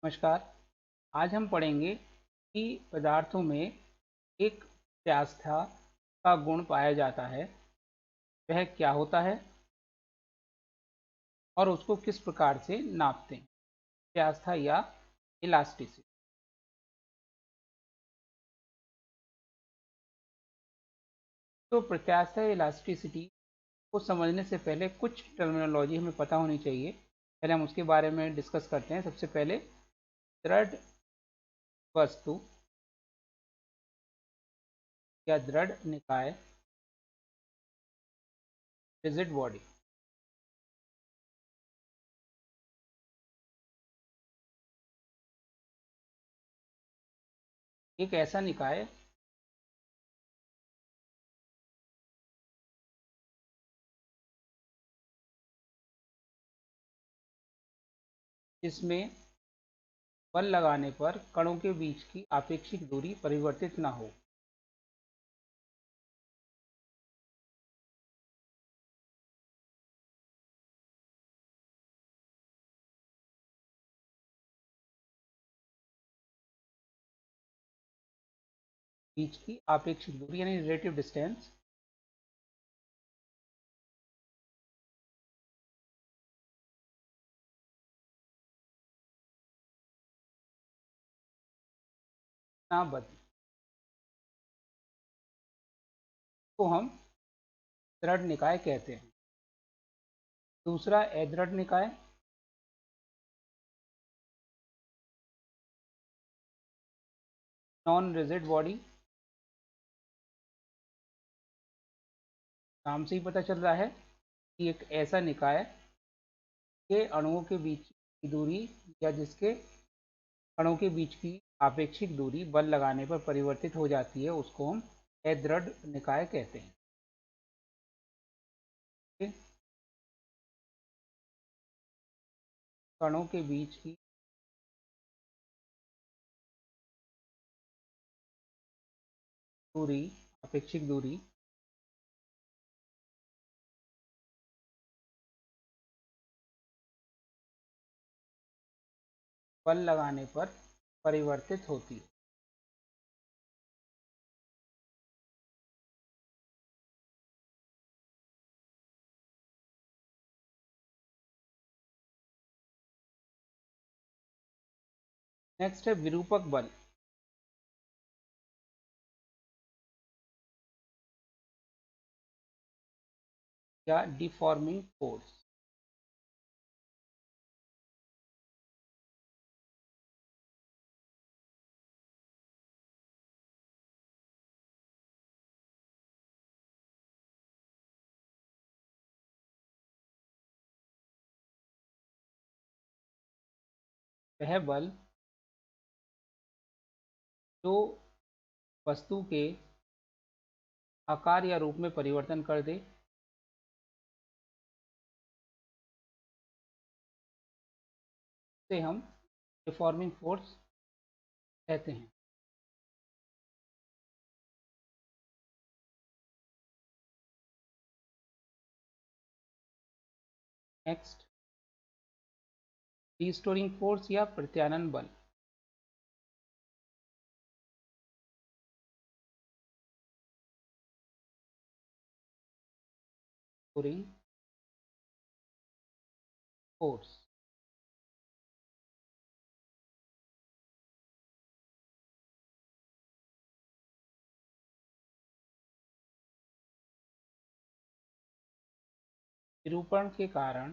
नमस्कार। आज हम पढ़ेंगे कि पदार्थों में एक प्रावस्था का गुण पाया जाता है, वह क्या होता है और उसको किस प्रकार से नापते हैं। प्रावस्था या इलास्टिसिटी। तो प्रावस्था या इलास्टिसिटी को समझने से पहले कुछ टर्मिनोलॉजी हमें पता होनी चाहिए। पहले हम उसके बारे में डिस्कस करते हैं। सबसे पहले दृढ़ वस्तु या दृढ़ निकाय, रिजिड बॉडी। एक ऐसा निकाय जिसमें बल लगाने पर कणों के बीच की आपेक्षिक दूरी परिवर्तित न हो। बीच की आपेक्षिक दूरी यानी रिलेटिव डिस्टेंस ना बदले को हम दृढ़ निकाय कहते हैं। दूसरा अदृढ़ निकाय, नॉन रिजिड बॉडी। नाम से ही पता चल रहा है कि एक ऐसा निकाय के अणुओं के बीच की दूरी या जिसके कणों के बीच की आपेक्षिक दूरी बल लगाने पर परिवर्तित हो जाती है, उसको हम अदृढ़ निकाय कहते हैं। कणों के बीच की दूरी, अपेक्षिक दूरी बल लगाने पर परिवर्तित होती है। नेक्स्ट है विरूपक बल या डिफॉर्मिंग फोर्स। वह बल जो वस्तु के आकार या रूप में परिवर्तन कर दे, से हम डिफॉर्मिंग फोर्स कहते हैं। नेक्स्ट, रिस्टोरिंग फोर्स या प्रत्यानयन बल। रिस्टोरिंग फोर्स विरूपण के कारण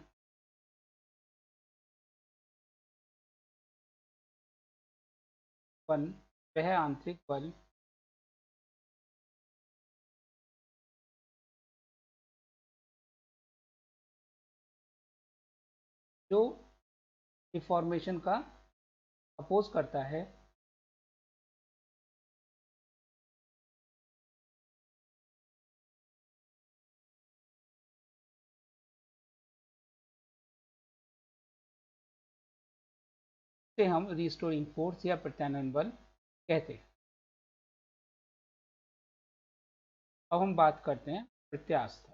बल, वह आंतरिक बल जो डिफॉर्मेशन का अपोज करता है, से हम रिस्टोरिंग फोर्स या प्रत्यानयन बल कहते हैं। अब हम बात करते हैं प्रत्यास्थ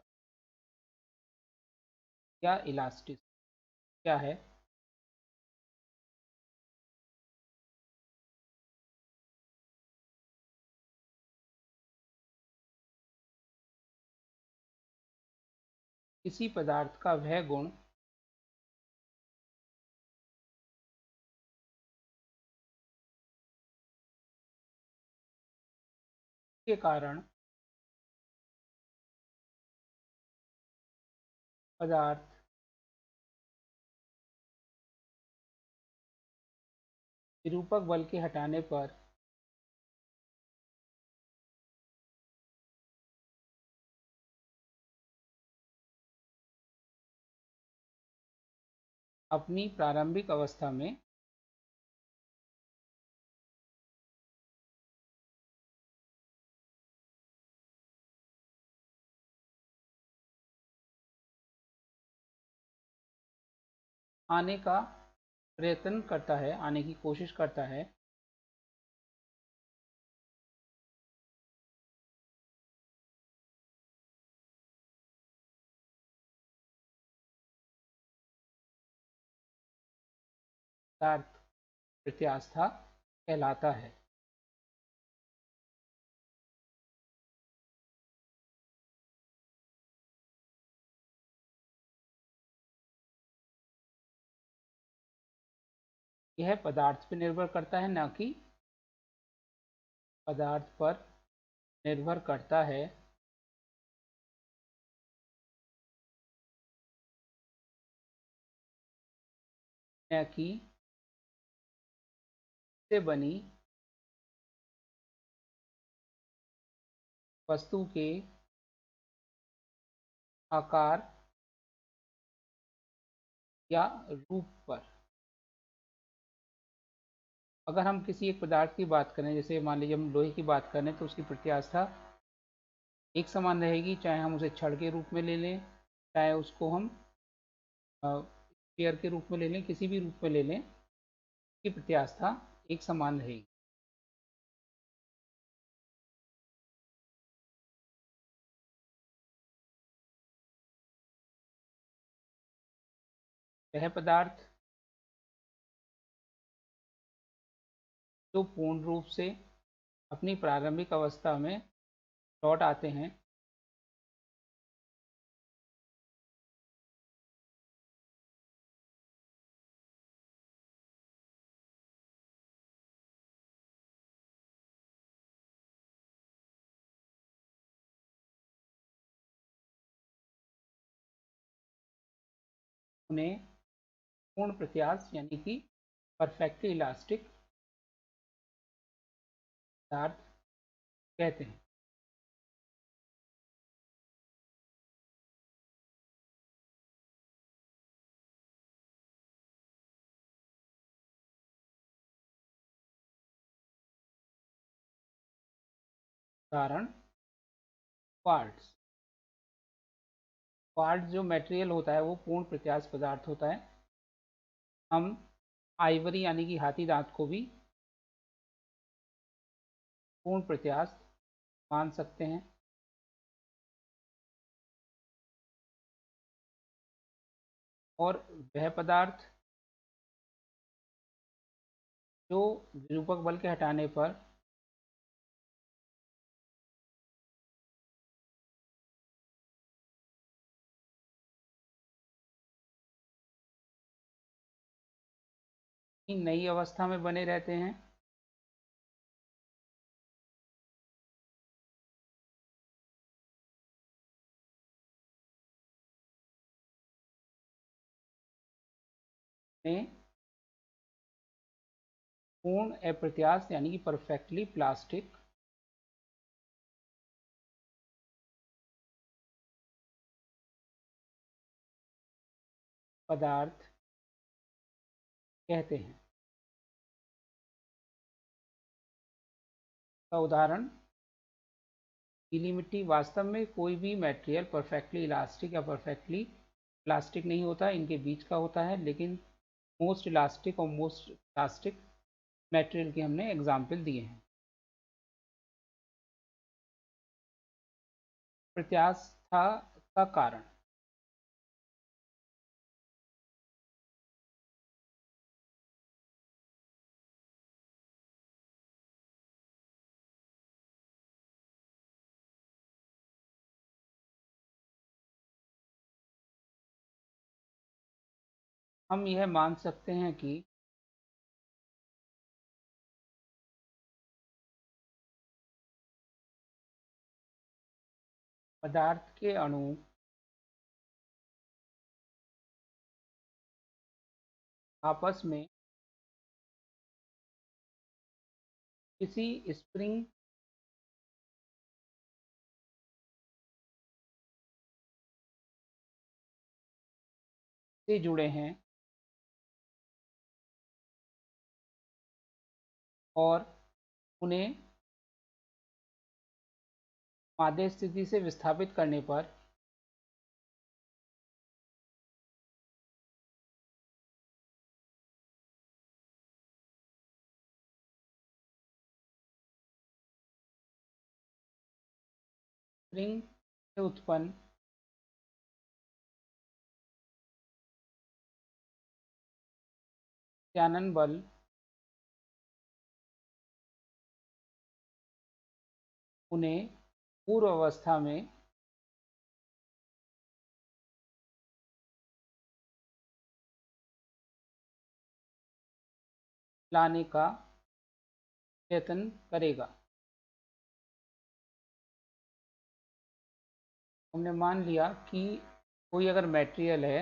या इलास्टिक क्या है। किसी पदार्थ का वह गुण के कारण पदार्थ विरूपक बल के हटाने पर अपनी प्रारंभिक अवस्था में आने का प्रयत्न करता है, आने की कोशिश करता है, पदार्थ प्रत्यास्था कहलाता है। यह पदार्थ पर निर्भर करता है, न कि पदार्थ पर निर्भर करता है, न कि से बनी वस्तु के आकार या रूप पर। अगर हम किसी एक पदार्थ की बात करें, जैसे मान लीजिए हम लोहे की बात करें, तो उसकी प्रत्यास्था एक समान रहेगी, चाहे हम उसे छड़ के रूप में ले लें, चाहे उसको हम स्फीयर के रूप में ले लें, किसी भी रूप में ले लें, उसकी प्रत्यास्था एक समान रहेगी। वह पदार्थ जो पूर्ण रूप से अपनी प्रारंभिक अवस्था में लौट आते हैं, उन्हें पूर्ण प्रत्यास्थ यानी कि परफेक्टली इलास्टिक पदार्थ कहते हैं। उदाहरण क्वार्ट्ज। क्वार्ट्ज जो मटेरियल होता है वो पूर्ण प्रत्यास्थ पदार्थ होता है। हम आइवरी यानी कि हाथी दांत को भी पूर्ण प्रत्यास्थ मान सकते हैं। और वह पदार्थ जो विरूपक बल के हटाने पर नई अवस्था में बने रहते हैं, में पूर्ण अप्रत्यास्थ यानी कि परफेक्टली प्लास्टिक पदार्थ कहते हैं। का उदाहरण गीली मिट्टी। वास्तव में कोई भी मटेरियल परफेक्टली इलास्टिक या परफेक्टली प्लास्टिक नहीं होता, इनके बीच का होता है। लेकिन मोस्ट इलास्टिक और मोस्ट प्लास्टिक मटेरियल के हमने एग्जाम्पल दिए हैं। प्रत्यास्था का कारण। हम यह मान सकते हैं कि पदार्थ के अणु आपस में किसी स्प्रिंग से जुड़े हैं और उन्हें माध्य स्थिति से विस्थापित करने पर स्प्रिंग से उत्पन्न प्रत्यानयन बल उन्हें पूर्व अवस्था में लाने का प्रयत्न करेगा। हमने मान लिया कि कोई अगर मटेरियल है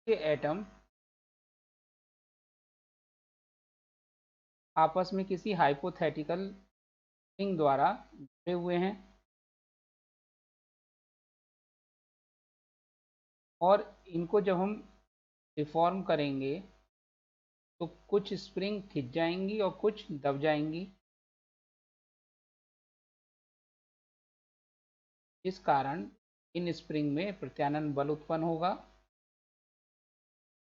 के एटम आपस में किसी हाइपोथेटिकल स्प्रिंग द्वारा जुड़े हुए हैं और इनको जब हम डिफॉर्म करेंगे तो कुछ स्प्रिंग खिंच जाएंगी और कुछ दब जाएंगी, इस कारण इन स्प्रिंग में प्रत्यानयन बल उत्पन्न होगा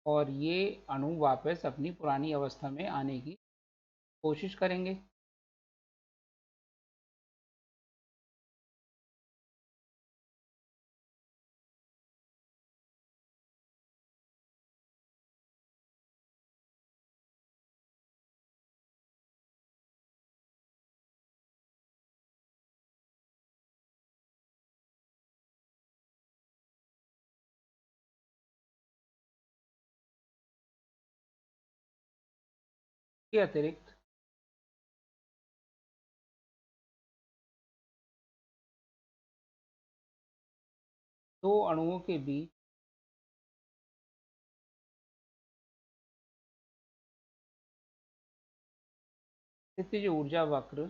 और ये अणु वापस अपनी पुरानी अवस्था में आने की कोशिश करेंगे। के अतिरिक्त दो अणुओं के बीच स्थितिज ऊर्जा वक्र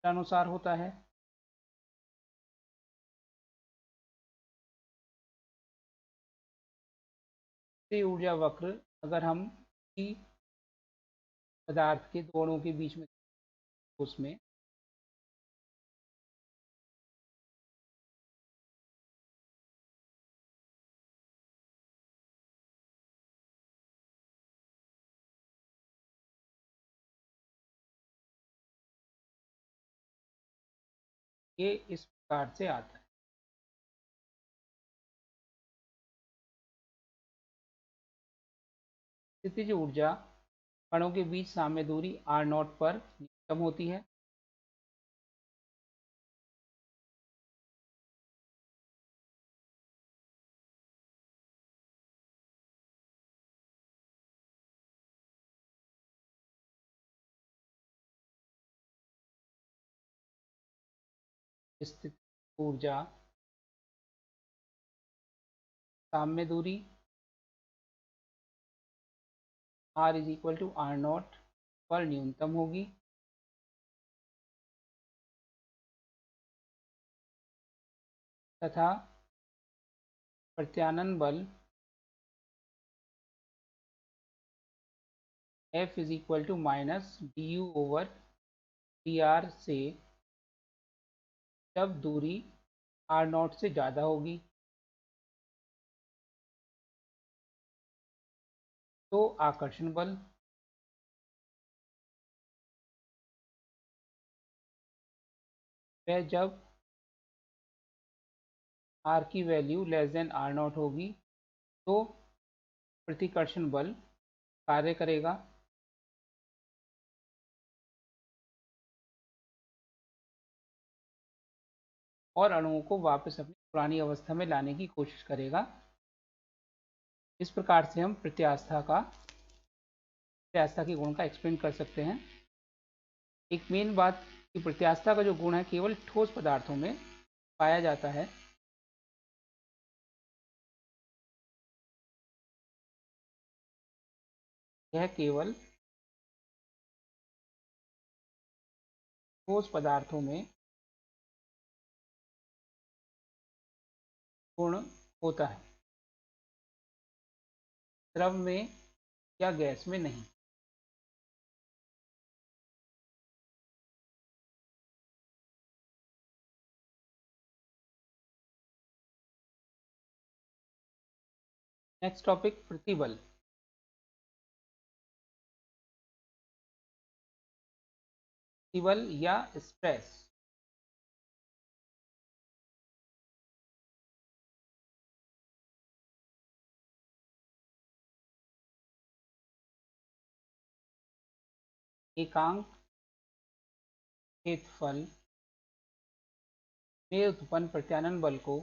अनुसार होता है। स्थितिज ऊर्जा वक्र अगर हम किसी पदार्थ के दो अणुओं के बीच में उसमें ये इस प्रकार से आता है। स्थितिज ऊर्जा कणों के बीच साम्य दूरी r0 पर न्यूनतम होती है। स्थितिज ऊर्जा साम्य दूरी r = r0 पर न्यूनतम होगी तथा प्रत्यानयन बल F - du/dr से जब दूरी r0 से ज़्यादा होगी तो आकर्षण बल वह जब r की वैल्यू r0 होगी तो प्रतिकर्षण बल कार्य करेगा। और अणुओं को वापस अपनी पुरानी अवस्था में लाने की कोशिश करेगा। इस प्रकार से हम प्रत्यास्थता के गुण का एक्सप्लेन कर सकते हैं। एक मेन बात कि प्रत्यास्थता का जो गुण है केवल ठोस पदार्थों में पाया जाता है। यह केवल ठोस पदार्थों में गुण होता है, द्रव में या गैस में नहीं। नेक्स्ट टॉपिक, प्रतिबल। प्रतिबल या स्ट्रेस। एकांक क्षेत्रफल में उत्पन्न प्रत्यानयन बल को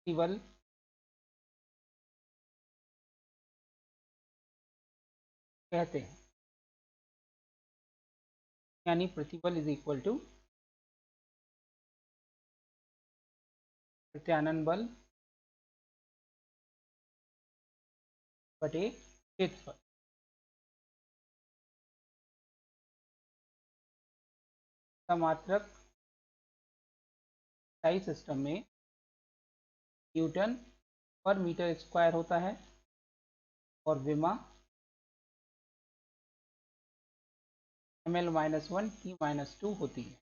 प्रतिबल कहते हैं। यानी प्रतिबल इज इक्वल टू प्रत्यानयन बल बटे क्षेत्रफल। समात्रक स्थायी सिस्टम में न्यूटन पर मीटर स्क्वायर होता है और विमा ml-1 T-2 होती है।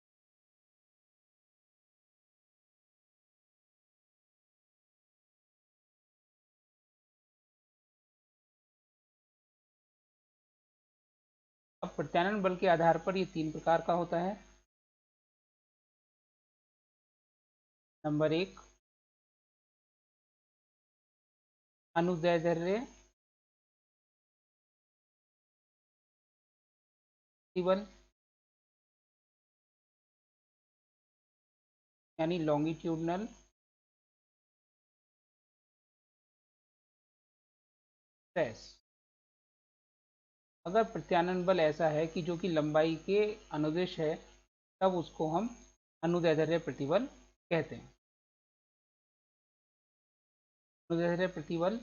अब प्रत्यानयन बल के आधार पर ये 3 प्रकार का होता है। नंबर 1, अनुदैर्ध्य प्रतिबल यानी लॉन्गिट्यूडनल स्ट्रेस। अगर प्रत्यानयन बल ऐसा है कि जो कि लंबाई के अनुदिश है, तब उसको हम अनुदैर्ध्य प्रतिबल कहते हैं। अनुदैर्ध्य प्रतिबल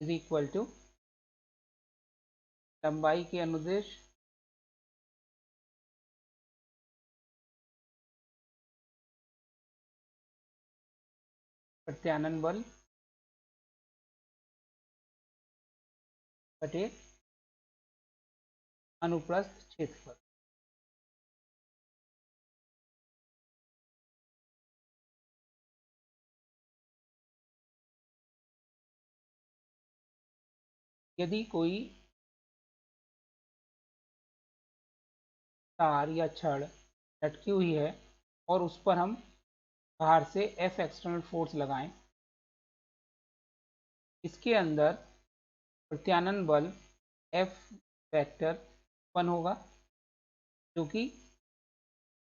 इज इक्वल टू लंबाई के अनुदिश प्रत्यानयन बल बटे अनुप्रस्थ क्षेत्रफल। यदि कोई तार या छड़ लटकी हुई है और उस पर हम बाहर से F एक्सटर्नल फोर्स लगाएं, इसके अंदर प्रत्यानयन बल F वेक्टर 1 होगा जो कि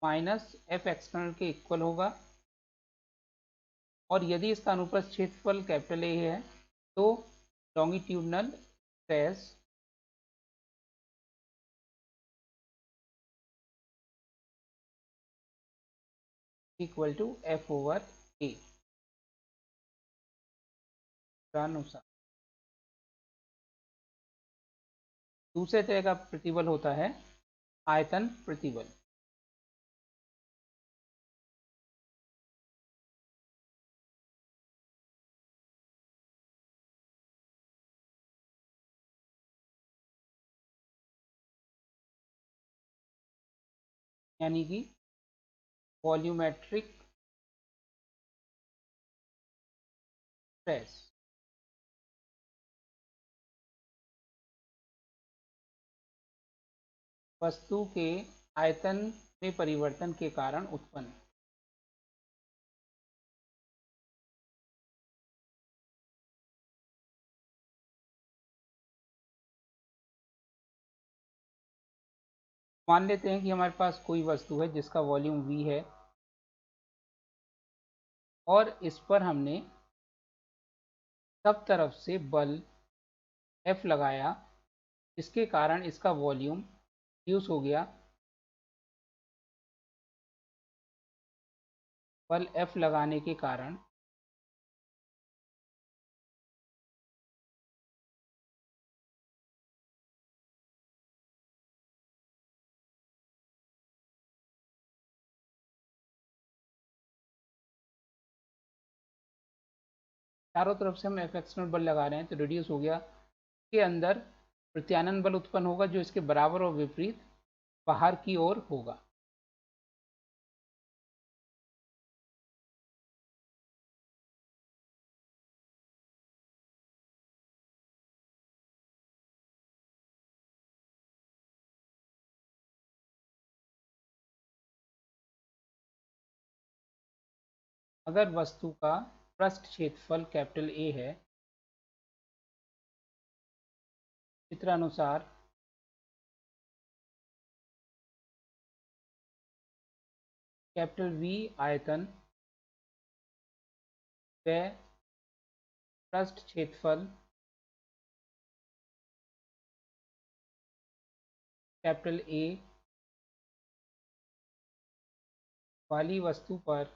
माइनस F एक्सटर्नल के इक्वल होगा। और यदि इसका अनुप्रस्थ क्षेत्रफल कैपिटल A है तो longitudinal stress equal to F over A अनुसार। दूसरे तरह का प्रतिबल होता है आयतन प्रतिबल। यानी कि वॉल्यूमेट्रिक स्ट्रेस। वस्तु के आयतन में परिवर्तन के कारण उत्पन्न। मान लेते हैं कि हमारे पास कोई वस्तु है जिसका वॉल्यूम v है और इस पर हमने सब तरफ से बल F लगाया, इसके कारण इसका वॉल्यूम रिड्यूस हो गया। बल F लगाने के कारण चारों तरफ से हम F एक्सटर्नल बल लगा रहे हैं तो रिड्यूस हो गया। के अंदर प्रत्यानयन बल उत्पन्न होगा जो इसके बराबर और विपरीत बाहर की ओर होगा। अगर वस्तु का पृष्ठ क्षेत्रफल कैपिटल A है, चित्रानुसार कैपिटल V आयतन व पृष्ठ क्षेत्रफल कैपिटल A वाली वस्तु पर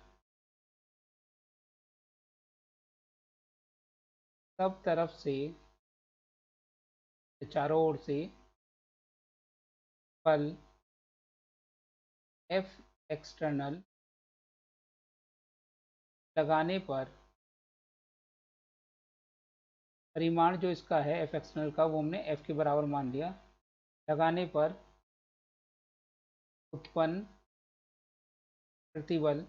सब तरफ से चारों ओर से बल F एक्सटर्नल लगाने पर परिमाण जो इसका है F एक्सटर्नल का वो हमने F के बराबर मान लिया, लगाने पर उत्पन्न प्रतिबल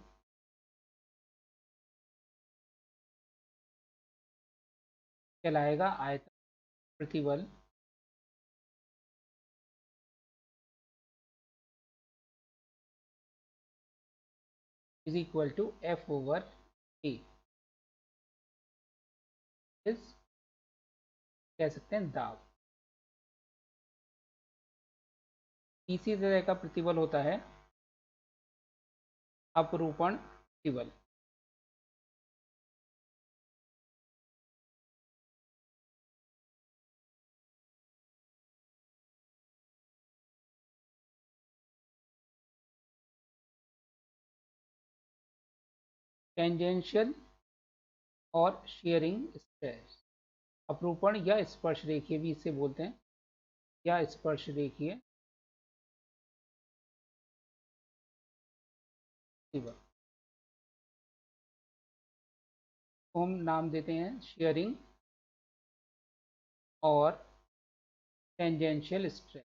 कहलाएगा आयतन प्रतिबल is equal to F over A। इस कह सकते हैं दाब। इसी तरह का प्रतिबल होता है अपरूपण प्रतिबल। टेंजेंशियल और शेयरिंग स्ट्रेस, अपरूपण या स्पर्श रेखीय भी इसे बोलते हैं, या स्पर्श रेखीय प्रतिबल को हम नाम देते हैं शेयरिंग और टेंजेंशियल स्ट्रेस।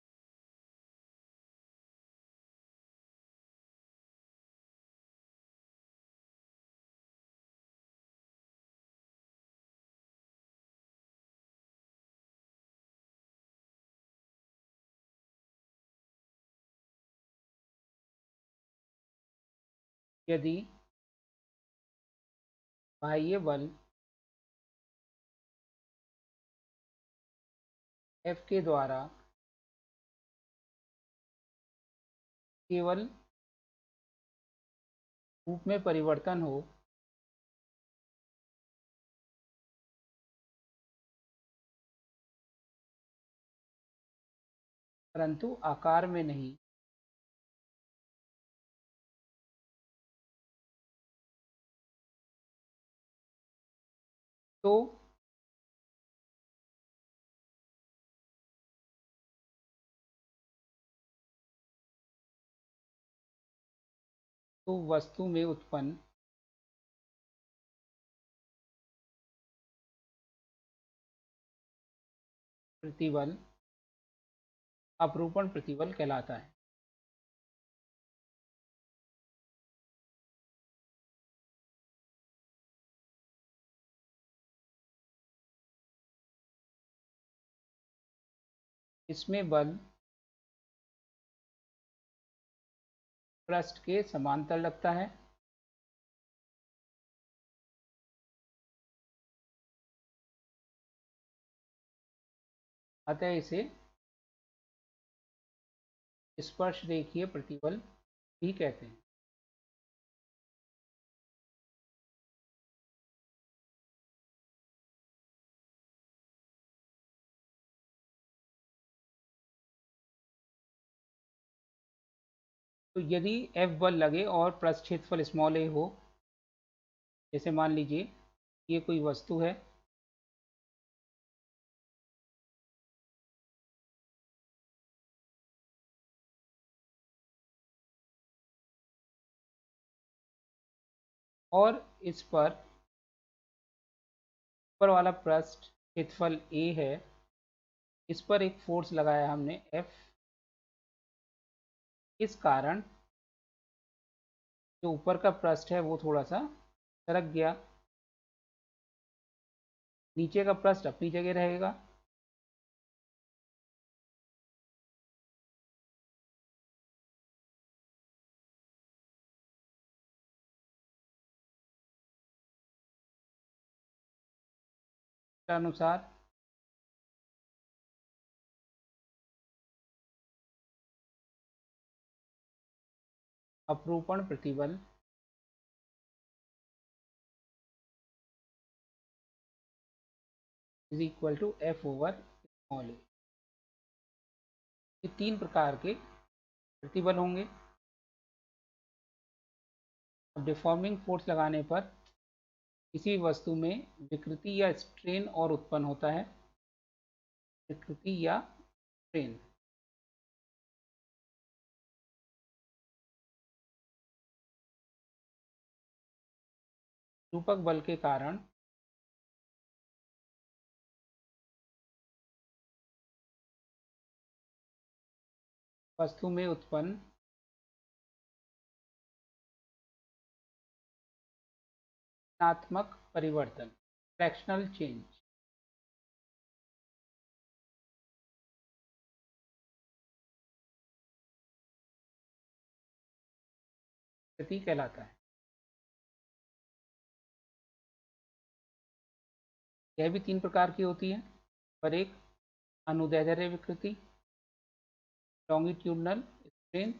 यदि बाह्य बल F के द्वारा केवल रूप में परिवर्तन हो परंतु आकार में नहीं, तो वस्तु में उत्पन्न प्रतिबल अपरूपण प्रतिबल कहलाता है। इसमें बल पृष्ठ के समांतर लगता है, अतः इसे स्पर्श रेखीय प्रतिबल भी कहते हैं। तो यदि F बल लगे और पृष्ठ क्षेत्रफल स्मॉल a हो, जैसे मान लीजिए ये कोई वस्तु है और इस पर ऊपर वाला पृष्ठ क्षेत्रफल a है, इस पर एक फोर्स लगाया हमने F, इस कारण जो ऊपर का पृष्ठ है वो थोड़ा सा सरक गया, नीचे का पृष्ठ अपनी जगह रहेगा। अनुसार अपरूपण प्रतिबल is equal to F over small a। ये तीन प्रकार के प्रतिबल होंगे। अब डिफॉर्मिंग फोर्स लगाने पर किसी वस्तु में विकृति या स्ट्रेन और उत्पन्न होता है। विकृति या स्ट्रेन रूपक बल के कारण वस्तु में उत्पन्न ऋणात्मक परिवर्तन, फ्रैक्शनल चेंज, विकृति कहलाता है। यह भी तीन प्रकार की होती है, पर एक अनुदैर्ध्य विकृति, लॉन्गिट्यूडनल स्ट्रेन,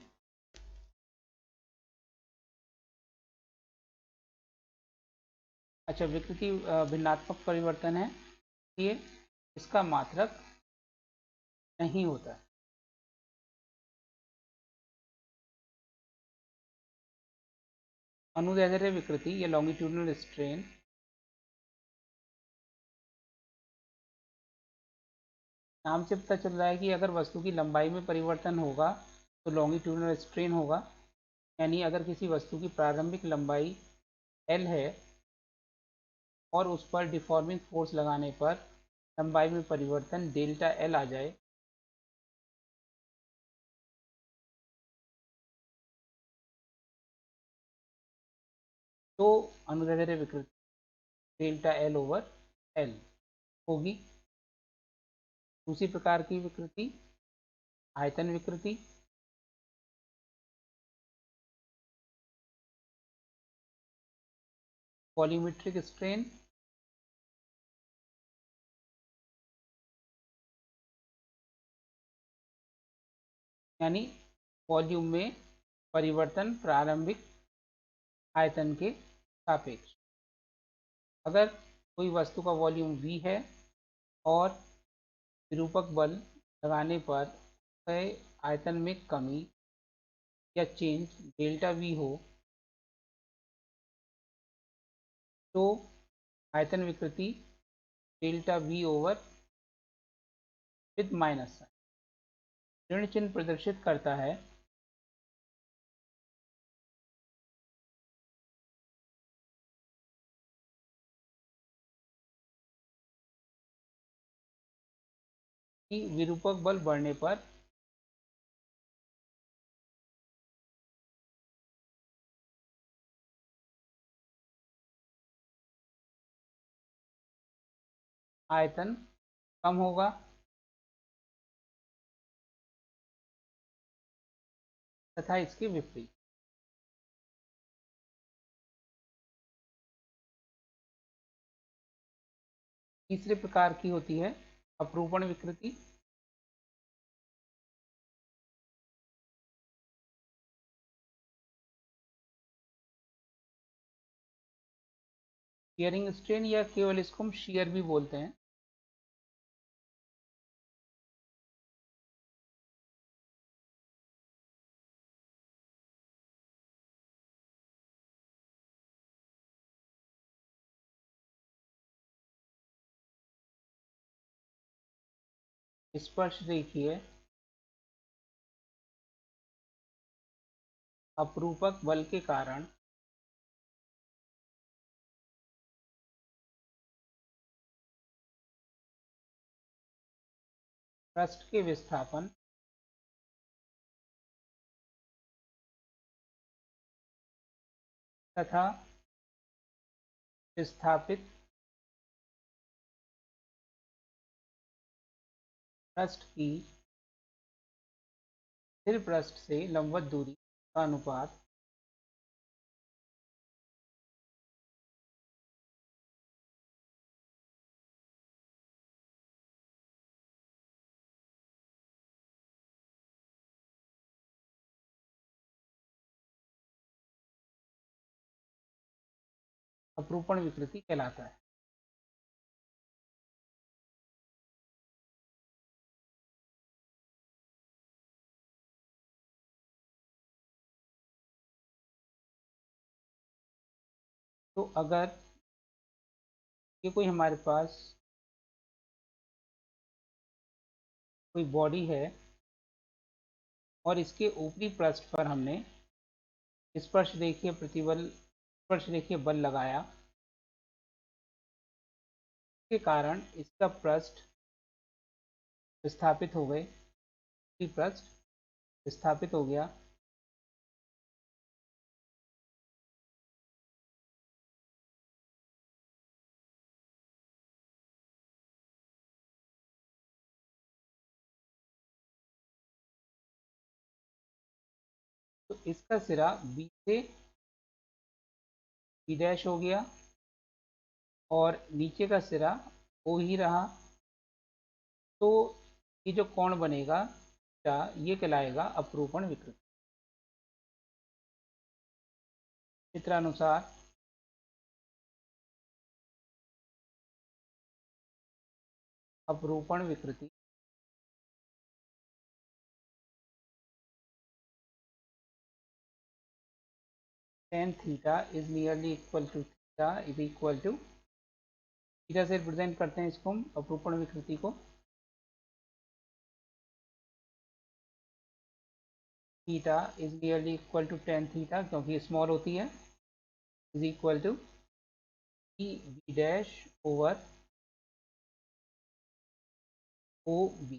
अच्छा विकृति भिन्नात्मक परिवर्तन है, ये इसका मात्रक नहीं होता। अनुदैर्ध्य विकृति या लॉन्गिट्यूडनल स्ट्रेन नाम से पता चल रहा है कि अगर वस्तु की लंबाई में परिवर्तन होगा तो लॉन्गिट्यूडनल स्ट्रेन होगा, यानी अगर किसी वस्तु की प्रारंभिक लंबाई L है और उस पर डिफॉर्मिंग फोर्स लगाने पर लंबाई में परिवर्तन डेल्टा L आ जाए, तो अनुदैर्ध्य विकृति डेल्टा L ओवर L होगी। दूसरी प्रकार की विकृति आयतन विकृति, वॉल्यूमेट्रिक स्ट्रेन, यानी वॉल्यूम में परिवर्तन प्रारंभिक आयतन के सापेक्ष। अगर कोई वस्तु का वॉल्यूम V है और विरूपक बल लगाने पर आयतन में कमी या चेंज डेल्टा V हो, तो आयतन विकृति delta V over with minus sign ऋण चिन्ह प्रदर्शित करता है कि विरूपक बल बढ़ने पर आयतन कम होगा तथा इसके विपरीत। तीसरे प्रकार की होती है अपरूपण विकृति। शियरिंग स्ट्रेन या केवल इसको हम शियर भी बोलते हैं। स्पर्श रेखीय अपरूपक बल के कारण पृष्ठ के विस्थापन तथा विस्थापित पृष्ठ की स्थिर पृष्ठ से लंबवत दूरी का अनुपात अपरूपण विकृति कहलाता है। तो अगर ये कोई हमारे पास कोई बॉडी है और इसके ऊपरी पृष्ठ पर हमने स्पर्श रेखीय प्रतिबल स्पर्श रेखीय बल लगाया, के कारण इसका पृष्ठ विस्थापित हो गए, पृष्ठ विस्थापित हो गया। तो इसका सिरा बी से बी डैश हो गया और नीचे का सिरा ओ ही रहा। तो ये जो कोण बनेगा ये कहलाएगा अपरूपण विकृति। चित्रानुसार अपरूपण विकृति tan theta is nearly equal to theta is equal to theta से रिप्रेजेंट करते हैं इसको हम अपरूपण विकृति को। Theta is nearly equal to tan theta क्योंकि स्मॉल होती है, is equal to E B dash over O B.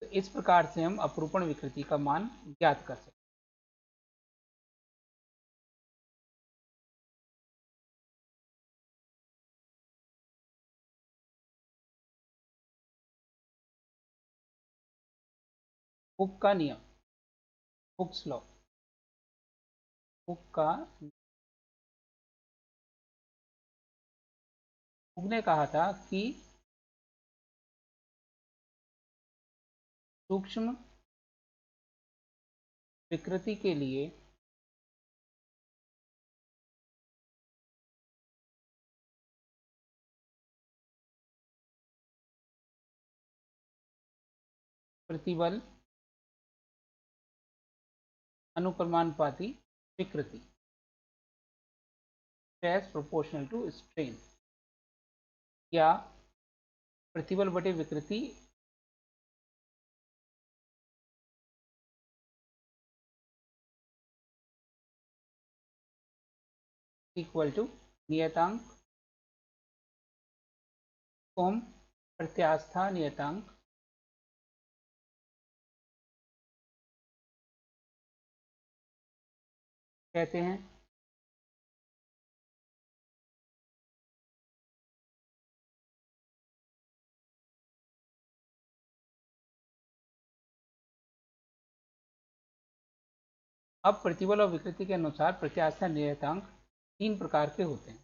तो इस प्रकार से हम अपरूपण विकृति का मान ज्ञात कर सकते हैं। हुक का नियम, हुक्स लॉ, हुक का हुक ने कहा था कि सूक्ष्म विकृति के लिए प्रतिबल अनुक्रमानुपाती विकृति, स्ट्रेस प्रोपोर्शनल टू स्ट्रेन, या प्रतिबल बटे विकृति इक्वल टू नियतांक को हम प्रत्यास्था नियतांक कहते हैं। अब प्रतिबल और विकृति के अनुसार प्रत्यास्था नियतांक 3 प्रकार के होते हैं।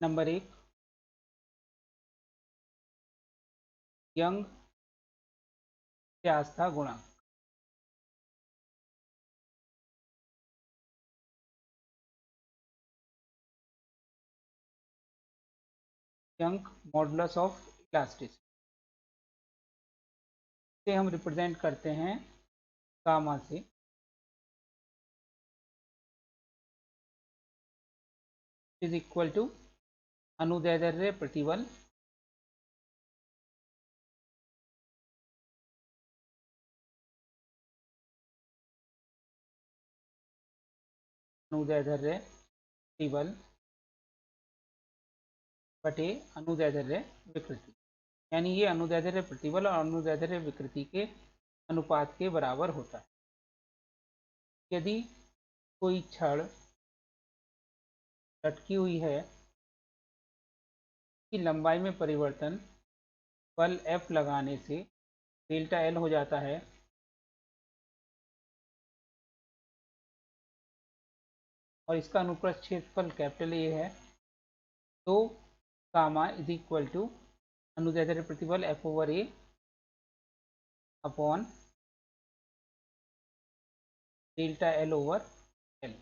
नंबर 1 यंग प्रत्यास्था गुणांक। यंग मॉडुलस ऑफ इलास्टिसिटी से हम रिप्रेजेंट करते हैं गामा से। इज इक्वल टू अनुदैर्ध्य प्रतिबल अनुदैर्ध्य प्रतिबल बटे अनुदैर्ध्य विकृति, यानी ये अनुदैर्ध्य प्रतिबल और अनुदैर्ध्य विकृति के अनुपात के बराबर होता है। यदि कोई छड़ लटकी हुई है की लंबाई में परिवर्तन बल F लगाने से डेल्टा L हो जाता है, और इसका अनुप्रस्थ क्षेत्रफल कैपिटल A है, तो गामा इज इक्वल टू अनुदैर्ध्य प्रतिबल F over A upon delta L over L।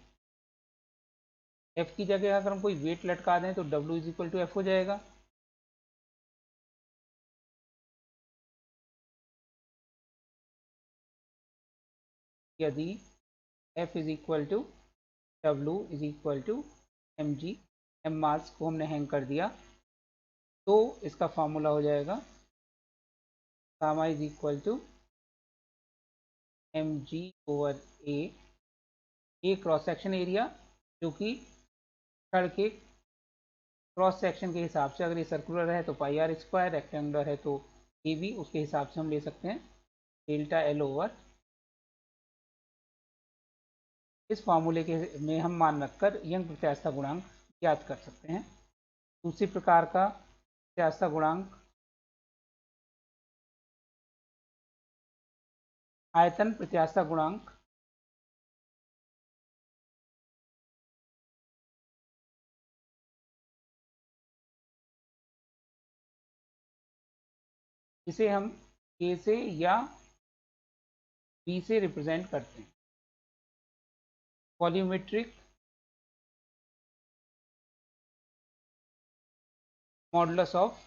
F की जगह अगर हम कोई वेट लटका दें तो W is equal to F हो जाएगा। यदि F is equal to W is equal to mg, m mass को हमने हैंग कर दिया, तो इसका फॉर्मूला हो जाएगा gamma is equal to mg over a cross section area, जो कि छड़ के क्रॉस सेक्शन के हिसाब से, अगर ये सर्कुलर है तो पाई आर स्क्वायर, रेक्टेंगुलर है तो ए बी, उसके हिसाब से हम ले सकते हैं डेल्टा एल ओवर। इस फार्मूले के में हम मान रखकर यंग प्रत्यास्था गुणांक ज्ञात कर सकते हैं। दूसरी प्रकार का प्रत्यास्था गुणांक आयतन प्रत्यास्था गुणांक इसे हम ए से या बी से रिप्रेजेंट करते हैं। वॉल्यूमेट्रिक मॉडुलस ऑफ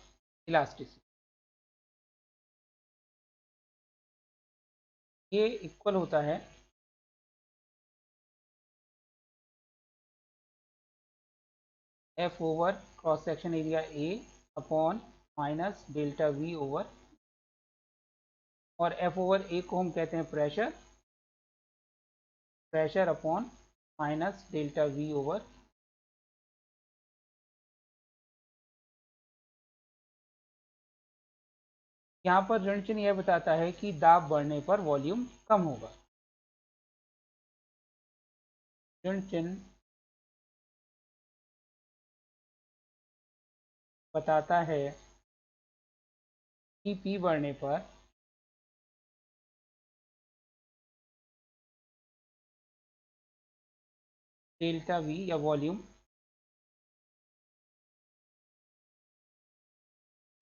इलास्टिसिटी, ये इक्वल होता है F over cross section area A upon minus delta V over, और F ओवर A को हम कहते हैं pressure, pressure upon minus delta V over. यहाँ पर ऋण चिन्ह यह बताता है कि दाब बढ़ने पर वॉल्यूम कम होगा। ऋण चिन्ह बताता है कि P बढ़ने पर डेल्टा V या वॉल्यूम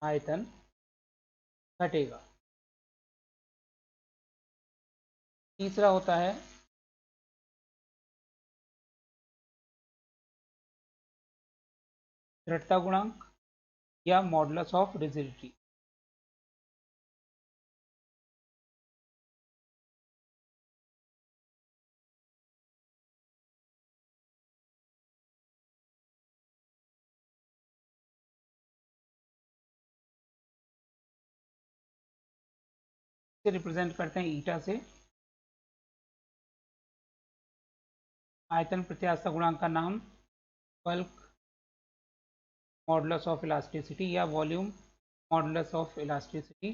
आयतन घटेगा। तीसरा होता है दृढ़ता गुणांक या मॉडुलस ऑफ रिजिडिटी। रिप्रेजेंट करते हैं ईटा से। आयतन प्रत्यास्था गुणांक का नाम बल्क मॉडुलस ऑफ इलास्टिसिटी या वॉल्यूम मॉडुलस ऑफ इलास्टिसिटी।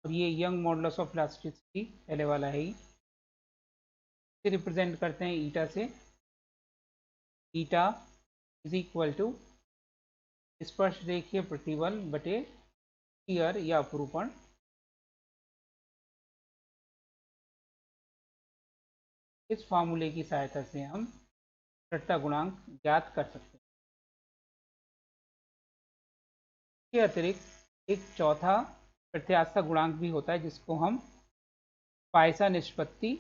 और ये यंग मॉडुलस ऑफ इलास्टिसिटी पहले वाला है ही। इसे रिप्रेजेंट करते हैं ईटा से। ईटा इज इक्वल टू स्पर्श रेखीय प्रतिबल बटे शियर या अपरूपण। इस फार्मूले की सहायता से हम जड़ता गुणांक ज्ञात कर सकते हैं। इसके अतिरिक्त एक चौथा प्रत्यास्थता गुणांक भी होता है जिसको हम पाइसा निष्पत्ति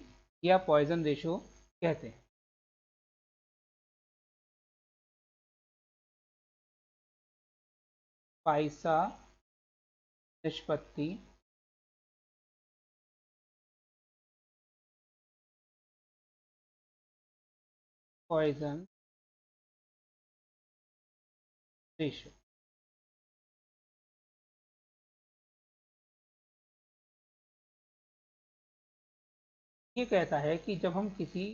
या पॉइजन रेशो कहते हैं। पाइसा निष्पत्ति पॉइजन रेशो। ये कहता है कि जब हम किसी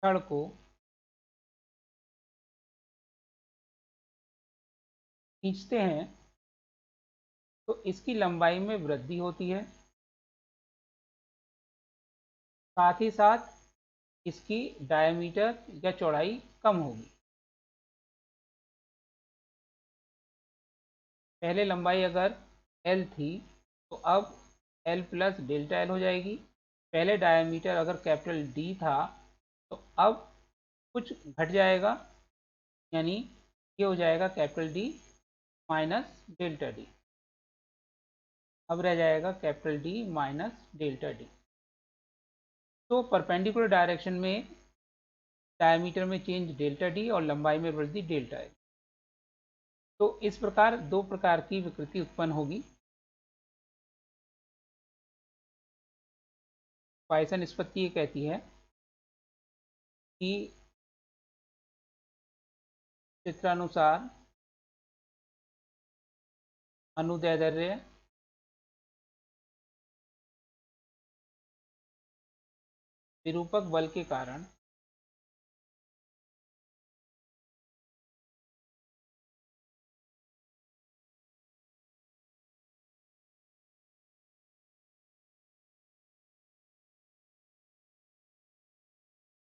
छड़ को खींचते हैं तो इसकी लंबाई में वृद्धि होती है, साथ ही साथ इसकी डायमीटर या चौड़ाई कम होगी। पहले लंबाई अगर L थी तो अब L प्लस डेल्टा L हो जाएगी। पहले डायमीटर अगर कैपिटल D था तो अब कुछ घट जाएगा, यानी ये हो जाएगा capital D minus delta D। अब रह जाएगा capital D minus delta D। तो परपेंडिकुलर डायरेक्शन में डायमीटर में चेंज डेल्टा D और लंबाई में वृद्धि डेल्टा L। तो इस प्रकार दो प्रकार की विकृति उत्पन्न होगी। पॉइसन निष्पत्ति ये कहती है कि चित्रानुसार अनुदैर्ध्य विरूपक बल के कारण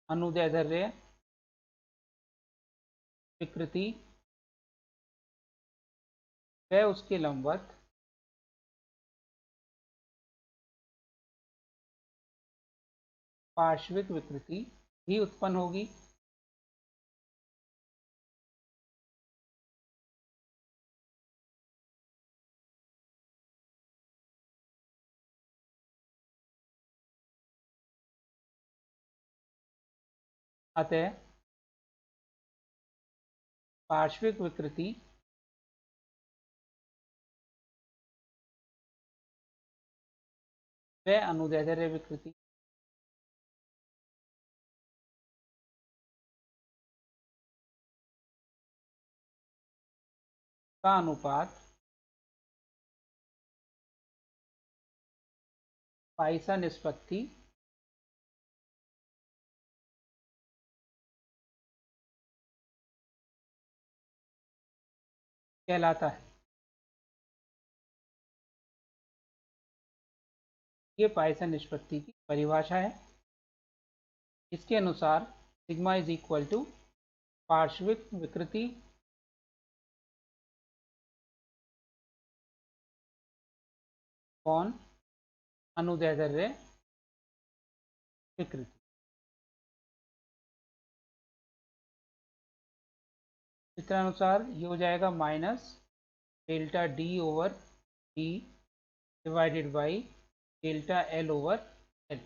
अनुदैर्ध्य विकृति व उसके लंबवत पार्श्विक विकृति भी उत्पन्न होगी। अतः पार्श्विक विकृति व अनुदैर्ध्य विकृति का अनुपात पाइसा निष्पत्ति कहलाता है। ये पाइसन निष्पत्ति की परिभाषा है। इसके अनुसार सिग्मा इज इक्वल टू पार्श्विक विकृति कौन अनुदैर्ध्य विकृति। चित्रानुसार ये हो जाएगा minus delta D over D divided by delta L over L।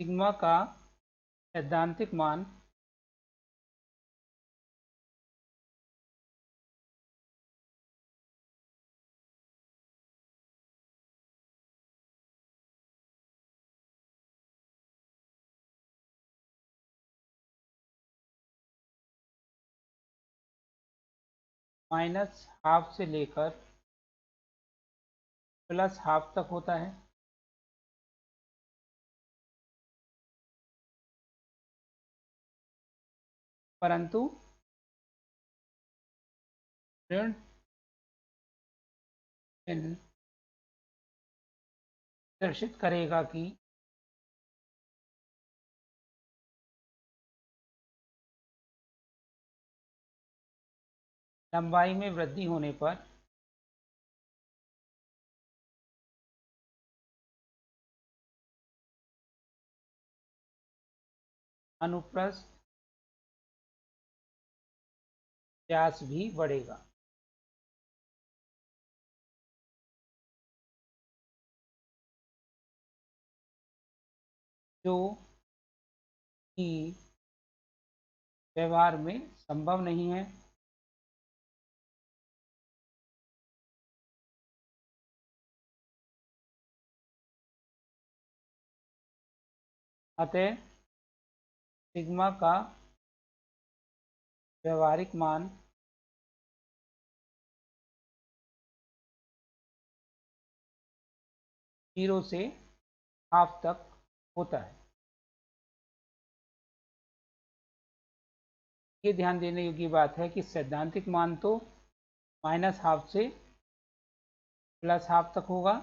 Sigma का सैद्धांतिक मान माइनस हाफ से लेकर प्लस हाफ तक होता है। परंतु ऋण चिन्ह दर्शित करेगा कि लंबाई में वृद्धि होने पर अनुप्रस्थ व्यास भी बढ़ेगा। जो कि व्यवहार में संभव नहीं है। अतः सिग्मा का व्यवहारिक मान जीरो से हाफ तक होता है। ये ध्यान देने योग्य बात है कि सैद्धांतिक मान तो माइनस हाफ से प्लस हाफ तक होगा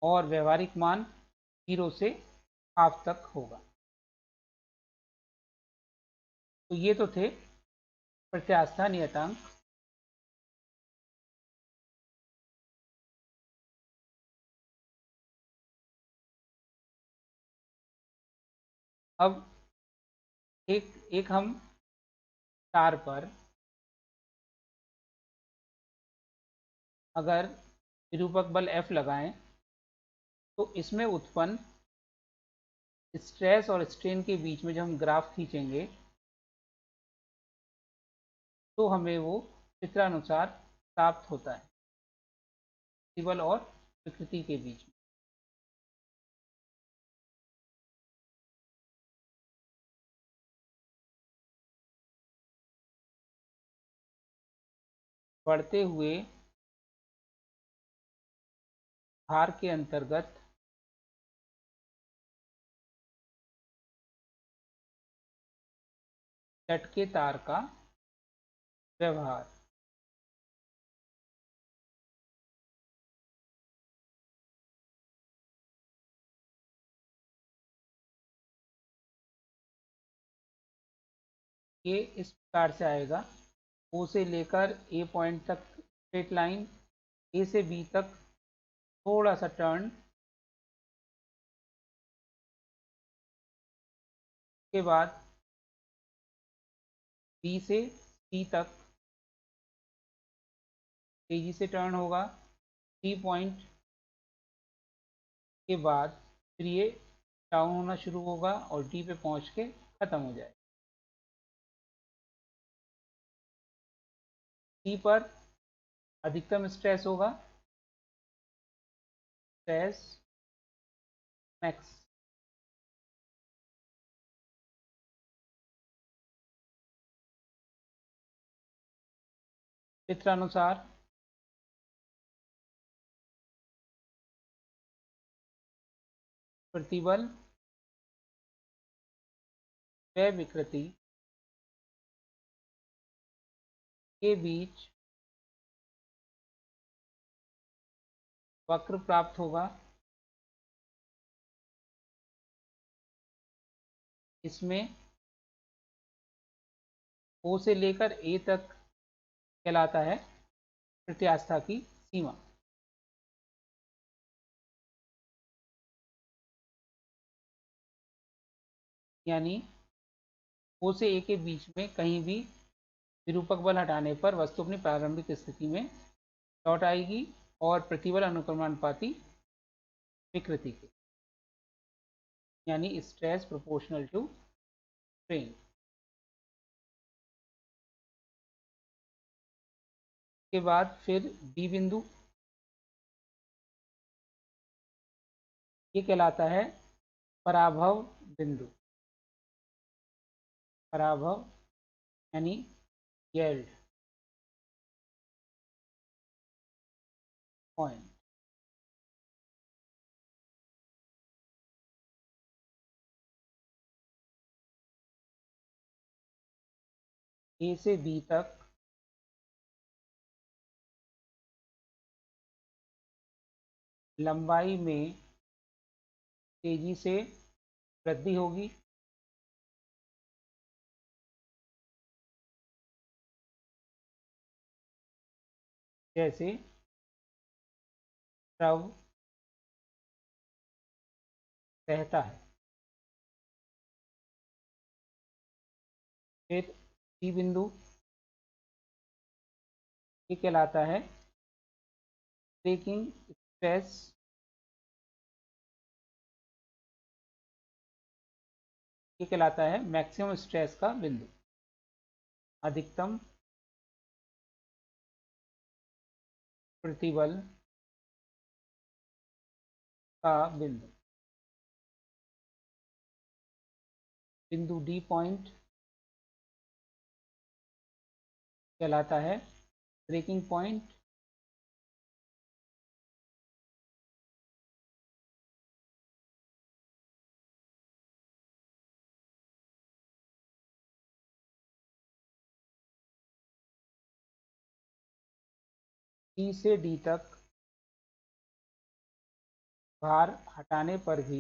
और व्यवहारिक मान जीरो से हाफ तक होगा। तो ये तो थे प्रत्यास्था नियतांक। अब एक हम तार पर अगर विरूपक बल F लगाएं तो इसमें उत्पन्न स्ट्रेस और स्ट्रेन के बीच में जब हम ग्राफ खींचेंगे तो हमें वो चित्रानुसार प्राप्त होता है प्रतिबल और विकृति के बीच में। बढ़ते हुए भार के अंतर्गत लटके तार का व्यवहार। ये इस प्रकार से आएगा। O से लेकर A पॉइंट तक स्ट्रेट लाइन, A से B तक थोड़ा सा टर्न, के बाद B से C तक तेजी से टर्न होगा। 3 पॉइंट के बाद फिर ये डाउन होना शुरू होगा और डी पे पहुंच के खत्म हो जाएगा। सी पर अधिकतम स्ट्रेस होगा, स्ट्रेस मैक्स। चित्रानुसार प्रतिबल व विकृति के बीच वक्र प्राप्त होगा। इसमें O से लेकर A तक कहलाता है प्रत्यास्था की सीमा। यानी O से A के बीच में कहीं भी विरूपक बल हटाने पर वस्तु अपनी प्रारंभिक स्थिति में लौट आएगी और प्रतिबल अनुक्रमानुपाती विकृति के, यानी स्ट्रेस प्रोपोर्शनल टू स्ट्रेन। के बाद फिर बी बिंदु, ये कहलाता है पराभव बिंदु। पराभव यानी येल्ड पॉइंट। ए से बी तक लंबाई में तेजी से वृद्धि होगी। जैसे द्रव रहता है। फिर सी बिंदु, ये कहलाता है ब्रेकिंग स्ट्रेस, ये कहलाता है मैक्सिमम स्ट्रेस का बिंदु, अधिकतम प्रतिबल का बिंदु। बिंदु डी पॉइंट कहलाता है ब्रेकिंग पॉइंट, ई से डी तक भार हटाने पर भी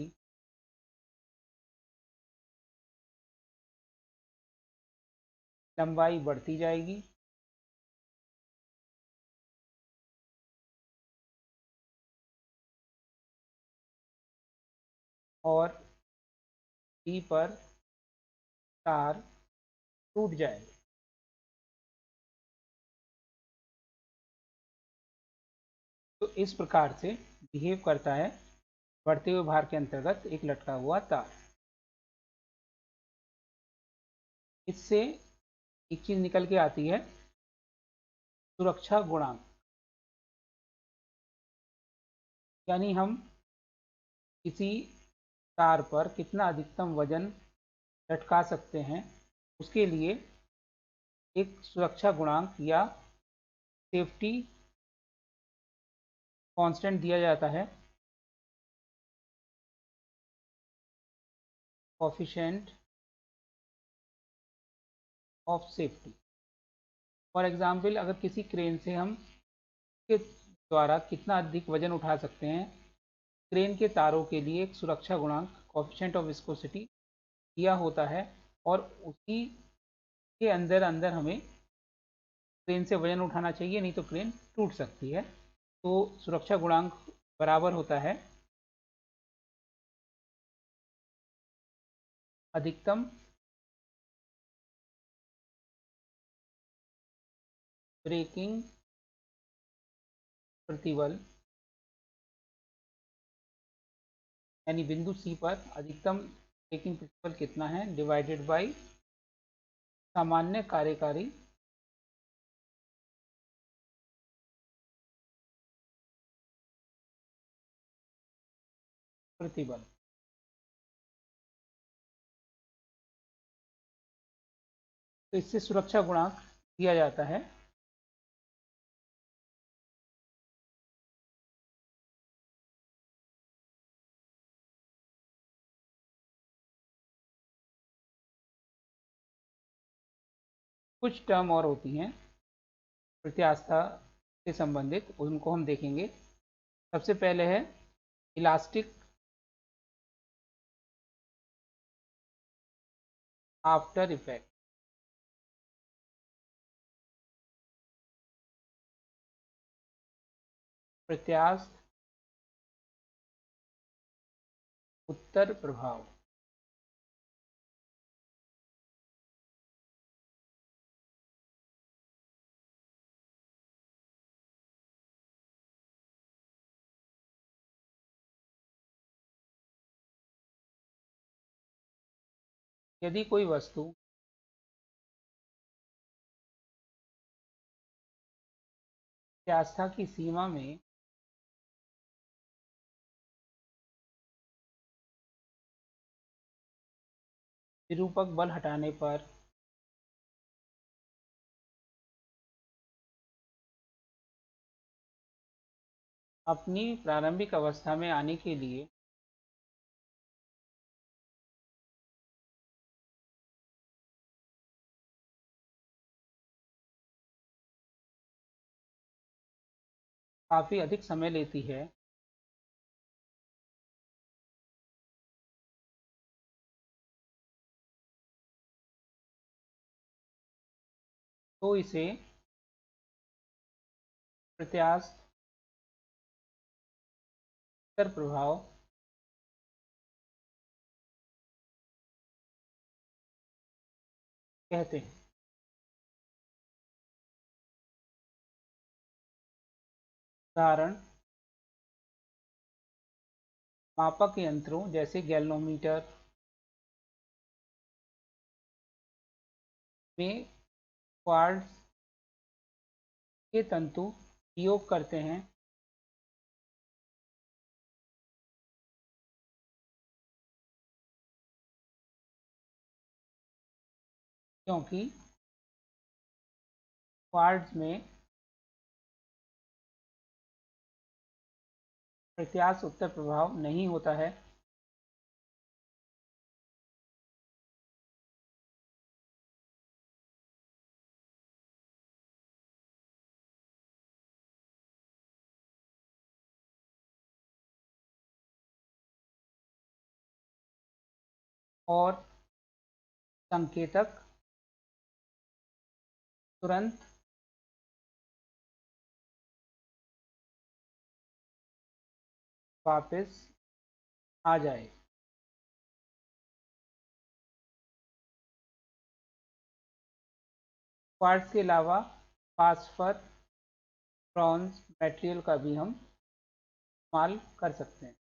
लंबाई बढ़ती जाएगी। और डी पर तार टूट जाएगी। तो इस प्रकार से बिहेव करता है बढ़ते हुए भार के अंतर्गत एक लटका हुआ तार। इससे एक चीज निकल के आती है, सुरक्षा गुणांक। यानी हम किसी तार पर कितना अधिकतम वजन लटका सकते हैं, उसके लिए एक सुरक्षा गुणांक या सेफ्टी कांस्टेंट दिया जाता है, coefficient of safety. For example, अगर किसी क्रेन से हम के द्वारा कितना अधिक वजन उठा सकते हैं, क्रेन के तारों के लिए एक सुरक्षा गुणांक कोफिशिएंट ऑफ विस्कोसिटी दिया होता है, और उसी के अंदर अंदर हमें क्रेन से वजन उठाना चाहिए, नहीं तो क्रेन टूट सकती है। तो सुरक्षा गुणांक बराबर होता है अधिकतम ब्रेकिंग प्रतिबल, यानी बिंदु सी पर अधिकतम ब्रेकिंग प्रतिबल कितना है, डिवाइडेड बाय सामान्य कार्यकारी प्रतिबल। तो इससे सुरक्षा गुणांक दिया जाता है। कुछ टर्म और होती हैं प्रत्यास्था से संबंधित, उनको हम देखेंगे। सबसे पहले है इलास्टिक आफ्टर इफेक्ट। प्रत्यास्थ उत्तर प्रभाव। यदि कोई वस्तु प्रत्यास्था की सीमा में विरूपक बल हटाने पर अपनी प्रारंभिक अवस्था में आने के लिए काफी अधिक समय लेती है, तो इसे प्रत्यास्थ उत्तर प्रभाव कहते हैं। उदाहरण, मापक यंत्रों जैसे गैल्वेनोमीटर में क्वार्ट्ज के तंतु उपयोग करते हैं क्योंकि क्वार्ट्ज में प्रत्यास्थ उत्तर प्रभाव नहीं होता है। और संकेतक तुरंत वापस आ जाए। क्वार्ट्ज के अलावा फास्फर, ब्रॉन्ज मटेरियल का भी हम इस्तेमाल कर सकते हैं।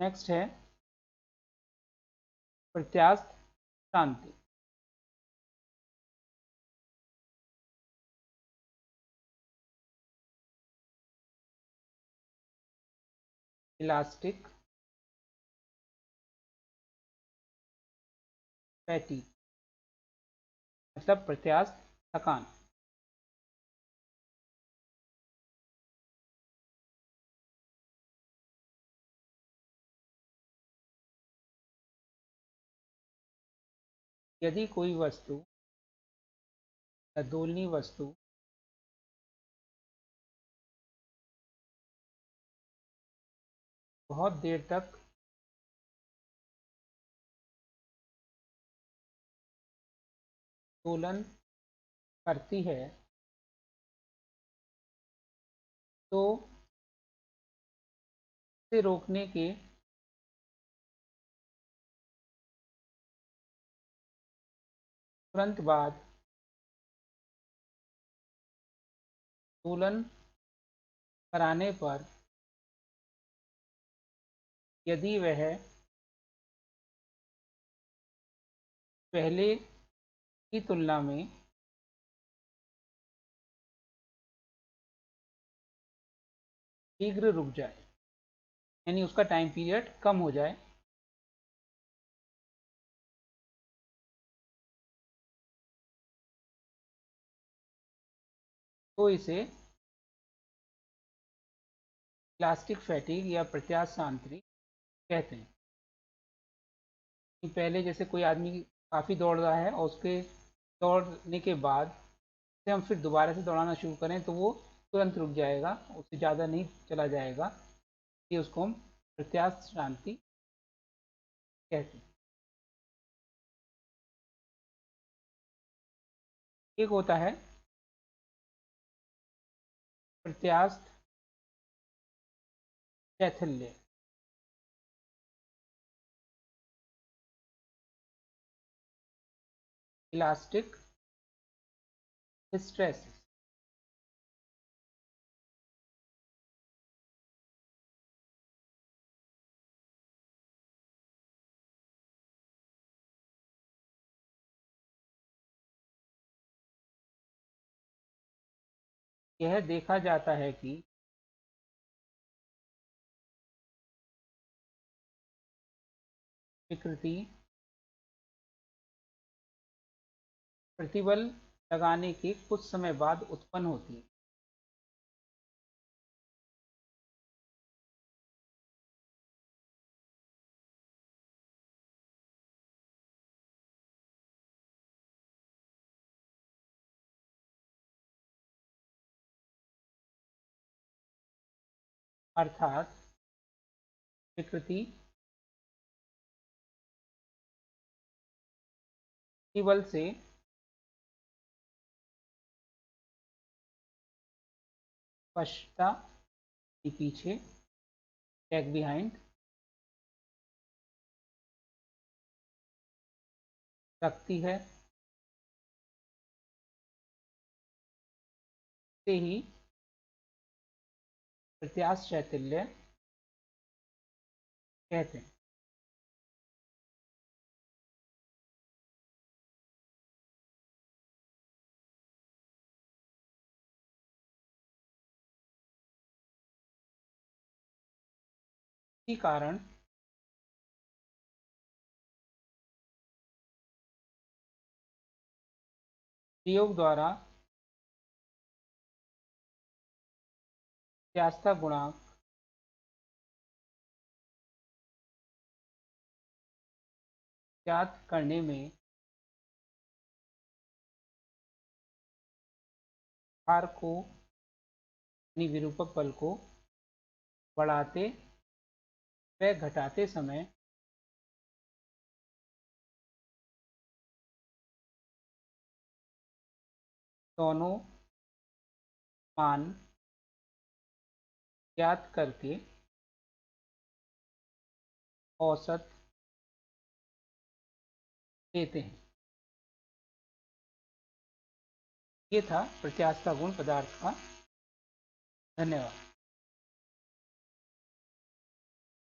नेक्स्ट है प्रत्यास्थ शांति। इलास्टिक फैटी मतलब प्रत्यास्थ थकान। यदि कोई वस्तु या दोलनीय वस्तु बहुत देर तक दोलन करती है तो इसे रोकने के तुरंत बाद दोलन कराने पर यदि वह पहले की तुलना में शीघ्र रुक जाए, यानी उसका टाइम पीरियड कम हो जाए, तो इसे इलास्टिक फैटीग या प्रत्यास्थ शांति कहते हैं। कि पहले जैसे कोई आदमी काफ़ी दौड़ रहा है और उसके दौड़ने के बाद से हम फिर दोबारा से दौड़ाना शुरू करें तो वो तुरंत रुक जाएगा, उससे ज़्यादा नहीं चला जाएगा। ये उसको हम प्रत्यास्थ शांति कहते हैं। एक होता है प्रत्यास्थ शैथिल्य। Elastic stress. यह देखा जाता है कि विकृति प्रतिबल लगाने के कुछ समय बाद उत्पन्न होती है। अर्थात विकृति बल से पश्चाता पीछे, टैग बिहाइंड, रखती है से ही प्रत्यास्थ शैथिल्य कहते हैं। इसी कारण प्रयोग द्वारा प्रत्यास्थता गुणांक ज्ञात करने में भार को यानी विरूपक बल को बढ़ाते व घटाते समय दोनों मान ज्ञात करके औसत देते हैं। ये था प्रत्यास्थता गुण पदार्थ का। धन्यवाद।